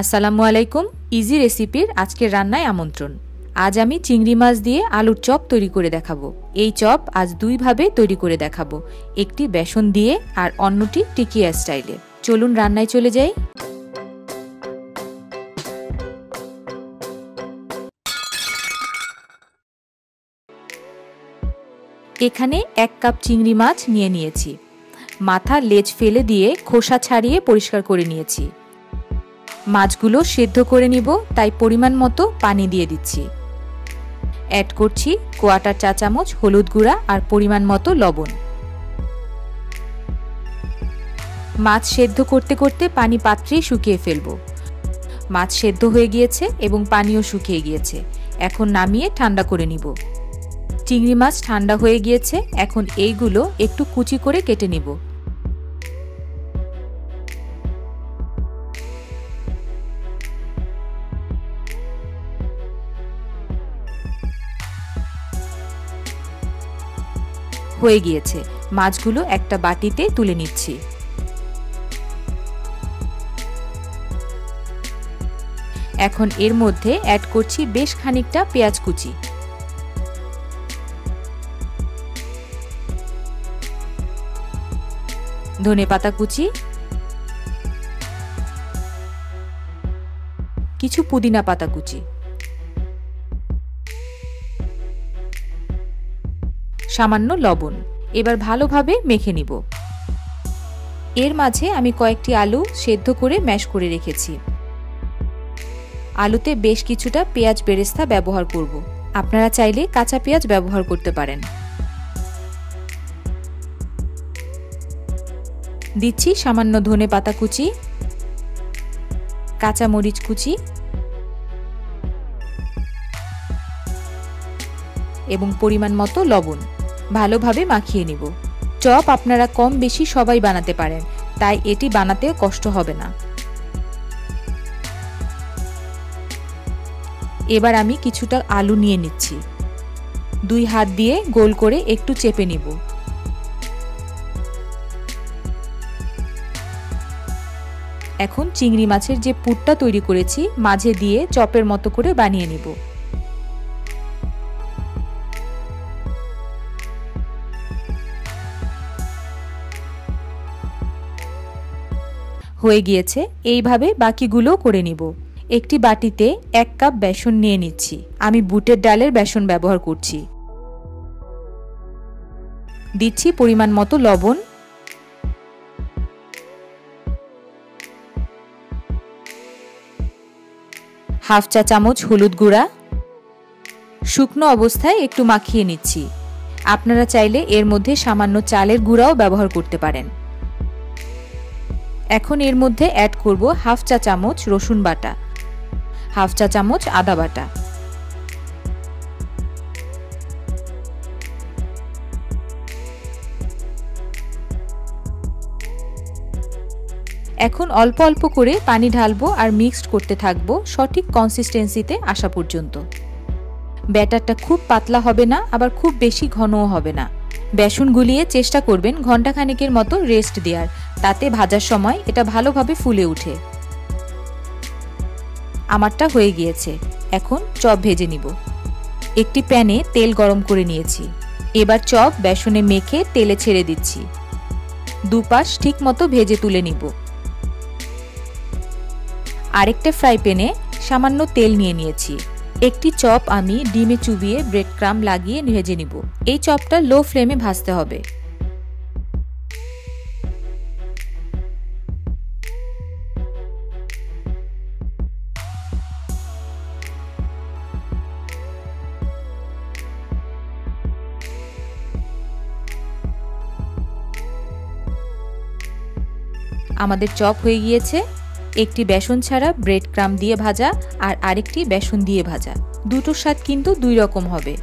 আসসালামু আলাইকুম। ইজি রেসিপির আজকের রান্নায় আমন্ত্রণ। আজ আমি চিংড়ি মাছ দিয়ে আলুর চপ তৈরি করে দেখাবো। এই চপ আজ দুইভাবে তৈরি করে দেখাবো, একটি বেসন দিয়ে আর অন্যটি টিকিয়া স্টাইলে। চলুন রান্নায় চলে যাই। এখানে 1 কাপ চিংড়ি মাছ নিয়ে নিয়েছি। মাথা লেজ ফেলে দিয়ে খোসা ছাড়িয়ে পরিষ্কার করে নিয়েছি। মাছগুলো সেদ্ধ করে নিব, তাই পরিমাণ মতো পানি দিয়ে দিচ্ছি। অ্যাড করছি 1/4 চা চামচ হলুদ গুঁড়া আর পরিমাণ মতো লবণ। মাছ সেদ্ধ করতে করতে পানি পাত্রেই শুকিয়ে ফেলবো। মাছ সেদ্ধ হয়ে গিয়েছে এবং পানিও শুকিয়ে গিয়েছে। এখন নামিয়ে ঠান্ডা করে নিব। চিংড়ি মাছ ঠান্ডা হয়ে গিয়েছে। এখন এইগুলো একটু কুচি করে কেটে নিব। হয়ে গিয়েছে। মাছগুলো একটা বাটিতে তুলে নিচ্ছি। এখন এর মধ্যে অ্যাড করছি বেশ খানিকটা পেঁয়াজ কুচি। ধনেপাতা কুচি, কিছু পুদিনা পাতা কুচি, সামান্য লবণ। এবার ভালোভাবে মেখে নিব। এর মাঝে আমি কয়েকটি আলু সেদ্ধ করে ম্যাশ করে রেখেছি। আলুতে বেশ কিছুটা পেঁয়াজ বেরেস্তা ব্যবহার করব। আপনারা চাইলে কাঁচা পেঁয়াজ ব্যবহার করতে পারেন। দিচ্ছি সামান্য ধনেপাতা কুচি, কাঁচা মরিচ কুচি এবং পরিমাণ মতো লবণ। ভালোভাবে মাখিয়ে নিব। চপ আপনারা কম বেশি সবাই বানাতে পারেন, তাই এটি বানাতে কষ্ট হবে না। এবার আমি কিছুটা আলু নিয়ে নিচ্ছি। 2 হাত দিয়ে গোল করে একটু চেপে নিব। এখন চিংড়ি মাছের যে পুরটা তৈরি করেছি মাঝে দিয়ে চপের মতো করে বানিয়ে নিব। হয়ে গিয়েছে। এইভাবে বাকিগুলো করে নিব। একটি বাটিতে 1 কাপ বেসন নিয়ে নিচ্ছি। আমি বুটের ডালের বেসন ব্যবহার করছি। দিচ্ছি পরিমাণ মতো লবণ, হাফ চা চামচ হলুদ গুঁড়া। শুকনো অবস্থায় একটু মাখিয়ে নিচ্ছি। আপনারা চাইলে এর মধ্যে সামান্য চালের গুঁড়াও ব্যবহার করতে পারেন। এখন এর মধ্যে অ্যাড করব হাফ চা চামচ রসুন বাটা, হাফ চা চামচ আদা বাটা। এখন অল্প অল্প করে পানি ঢালবো আর মিক্সড করতে থাকবো সঠিক কনসিস্টেন্সিতে আসা পর্যন্ত। ব্যাটারটা খুব পাতলা হবে না, আবার খুব বেশি ঘনও হবে না। বেসন গুলিয়ে চেষ্টা করবেন ঘন্টাখানেকের মতো রেস্ট দেওয়ার, তাতে ভাজার সময় এটা ভালোভাবে ফুলে ওঠে। আমারটা হয়ে গিয়েছে। এখন চপ ভেজে নিব। একটি প্যানে তেল গরম করে নিয়েছি। এবার চপ বেসনে মেখে তেলে ছেড়ে দিচ্ছি। দুপাশ ঠিক মতো ভেজে তুলে নিব। আরেকটা ফ্রাই প্যানে সামান্য তেল নিয়ে নিয়েছি। একটি চপ আমি ডিমে চুবিয়ে ব্রেড ক্রাম্ব লাগিয়ে ভেজে নিব। এই চপটা লো ফ্লেমে ভাজতে হবে। আমাদের চপ হয়ে গিয়েছে। একটি বেসন ছাড়া ব্রেড ক্রাম্ব দিয়ে ভাজা আর আরেকটি বেসন দিয়ে ভাজা। দুটোর স্বাদ কিন্তু 2 রকম হবে।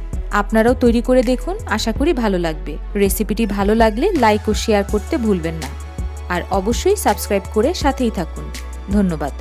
আপনারাও তৈরি করে দেখুন, আশা করি ভালো লাগবে। রেসিপিটি ভালো লাগলে লাইক ও শেয়ার করতে ভুলবেন না। আর অবশ্যই সাবস্ক্রাইব করে সাথেই থাকুন। ধন্যবাদ।